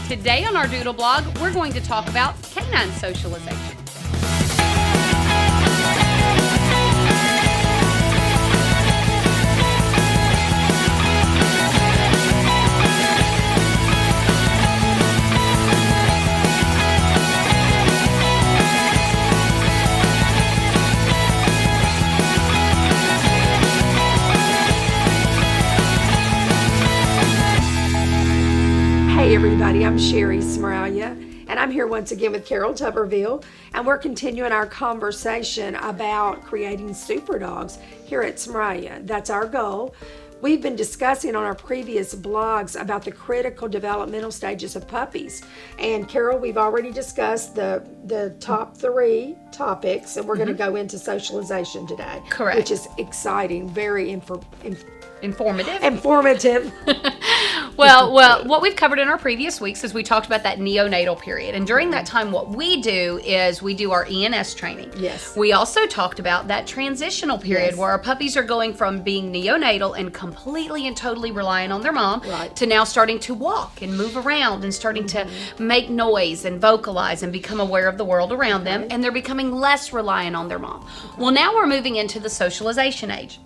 Today on our Doodle blog, we're going to talk about canine socialization. Hey everybody, I'm Sherry Smralia, and I'm here once again with Carol Tuberville, and we're continuing our conversation about creating super dogs here at Smralia. That's our goal. We've been discussing on our previous blogs about the critical developmental stages of puppies. And Carol, we've already discussed the top 3 topics, and we're going to go into socialization today. Correct. Which is exciting, very Informative. Well, what we've covered in our previous weeks is we talked about that neonatal period. And during that time, what we do is we do our ENS training. Yes. We also talked about that transitional period where our puppies are going from being neonatal and completely and totally relying on their mom to now starting to walk and move around and starting to make noise and vocalize and become aware of the world around them. And they're becoming less reliant on their mom. Well, now we're moving into the socialization age.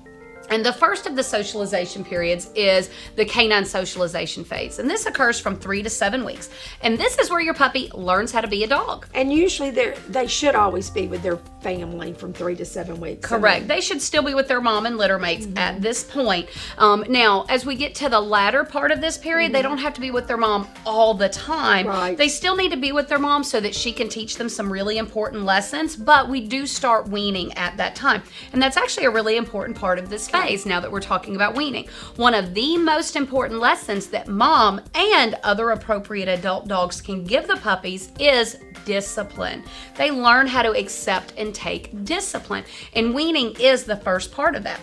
And the first of the socialization periods is the canine socialization phase. And this occurs from 3 to 7 weeks. And this is where your puppy learns how to be a dog. And usually they should always be with their family from 3 to 7 weeks. Correct. They should still be with their mom and litter mates at this point. Now, as we get to the latter part of this period, they don't have to be with their mom all the time. Right. They still need to be with their mom so that she can teach them some really important lessons. But we do start weaning at that time. And that's actually a really important part of this phase now that we're talking about weaning. One of the most important lessons that mom and other appropriate adult dogs can give the puppies is discipline. They learn how to accept and take discipline. And weaning is the first part of that.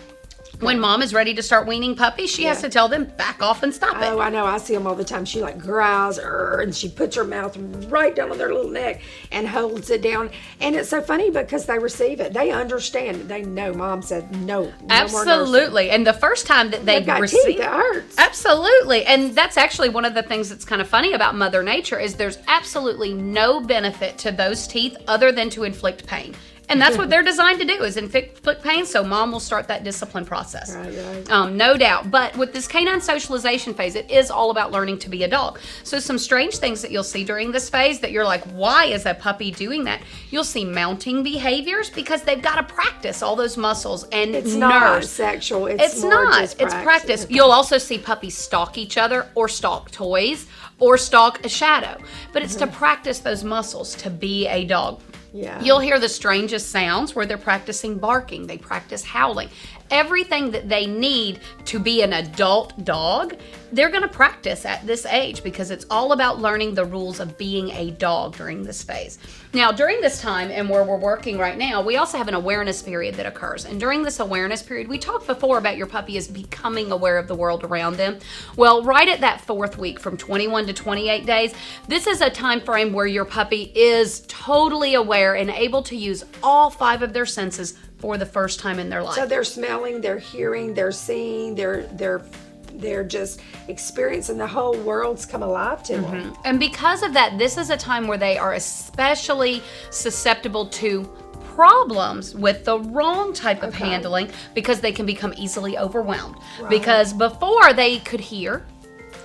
When mom is ready to start weaning puppies, she has to tell them, back off and stop it. Oh, I know. I see them all the time. She like growls and she puts her mouth right down on their little neck and holds it down. And it's so funny because they receive it. They understand it. They know mom said no. Absolutely. And the first time that they receive teeth, it hurts. Absolutely. And that's actually one of the things that's kind of funny about Mother Nature is there's absolutely no benefit to those teeth other than to inflict pain. And that's what they're designed to do, is inflict pain, so mom will start that discipline process. Right. No doubt. But with this canine socialization phase, it is all about learning to be a dog. So some strange things that you'll see during this phase that you're like, why is a puppy doing that? You'll see mounting behaviors because they've got to practice all those muscles and It's nerves. not sexual. It's more not. just It's practice. You'll also see puppies stalk each other or stalk toys or stalk a shadow. But it's to practice those muscles to be a dog. Yeah. You'll hear the strangest sounds where they're practicing barking. They practice howling. Everything that they need to be an adult dog, they're going to practice at this age because it's all about learning the rules of being a dog during this phase. Now, during this time and where we're working right now, we also have an awareness period that occurs. And during this awareness period, we talked before about your puppy is becoming aware of the world around them. Well, right at that 4th week from 21 to 28 days, this is a time frame where your puppy is totally aware and able to use all 5 of their senses for the first time in their life. So they're smelling, they're hearing, they're seeing, they're just experiencing the whole world's come alive to them. And because of that, this is a time where they are especially susceptible to problems with the wrong type of handling because they can become easily overwhelmed. Right. Because before they could hear,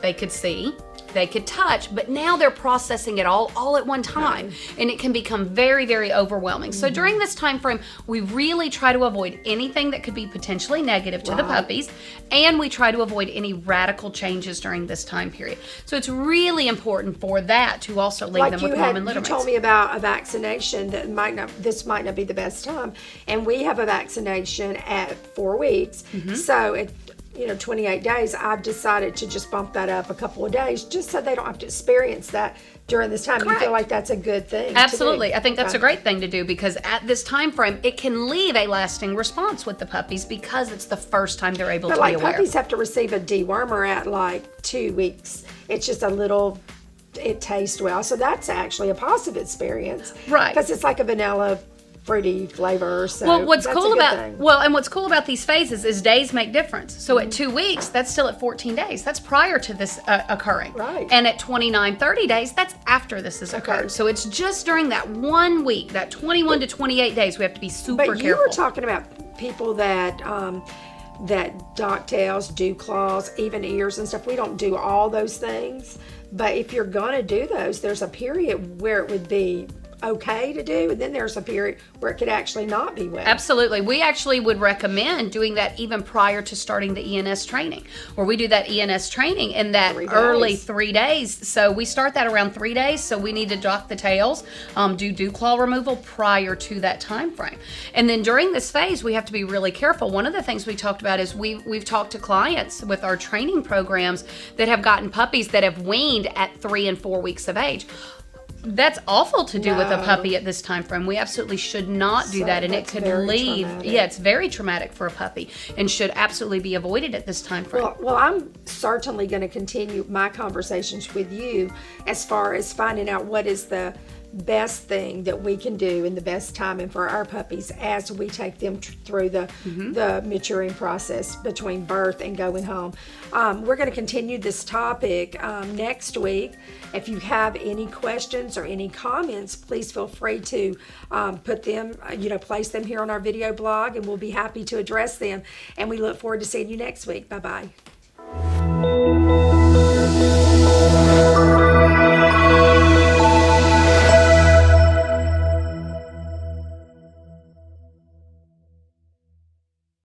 they could see, they could touch, but now they're processing it all at one time, and it can become very, very overwhelming. So during this time frame, we really try to avoid anything that could be potentially negative to the puppies, and we try to avoid any radical changes during this time period. So it's really important for that to also leave them with mom and litter You mates. told me about a vaccination that this might not be the best time, and we have a vaccination at 4 weeks. So it 28 days, I've decided to just bump that up a couple of days just so they don't have to experience that during this time. Correct. You feel like that's a good thing? Absolutely. To do? I think that's a great thing to do because at this time frame, it can leave a lasting response with the puppies because it's the first time they're able to be aware. Puppies have to receive a dewormer at like 2 weeks. It's just a little, it tastes well. So that's actually a positive experience. Right. Because it's like a vanilla fruity flavor. So Well, what's that's a cool good about thing. what's cool about these phases is days make difference. So at 2 weeks, that's still at 14 days. That's prior to this occurring. Right. And at 29, 30 days, that's after this has occurred. So it's just during that 1 week, that 21 to 28 days, we have to be super But you careful. were talking about people that that dock tails, dew claws, even ears and stuff. We don't do all those things, but if you're gonna do those, there's a period where it would be okay to do, and then there's a period where it could actually not be well. Absolutely. We actually would recommend doing that even prior to starting the ENS training, where we do that ENS training in that 3 days. early 3 days. So we start that around 3 days. So we need to dock the tails, do dew claw removal prior to that time frame. And then during this phase, we have to be really careful. One of the things we talked about is we've talked to clients with our training programs that have gotten puppies that have weaned at 3 and 4 weeks of age. That's awful to do with a puppy at this time frame. We absolutely should not do So that, and it that's could very leave. traumatic. Yeah, it's very traumatic for a puppy, and should absolutely be avoided at this time frame. Well, I'm certainly going to continue my conversations with you as far as finding out what is the best thing that we can do in the best timing for our puppies as we take them through the maturing process between birth and going home. We're going to continue this topic next week. If you have any questions or any comments, please feel free to put them, place them here on our video blog, and we'll be happy to address them. And we look forward to seeing you next week. Bye-bye.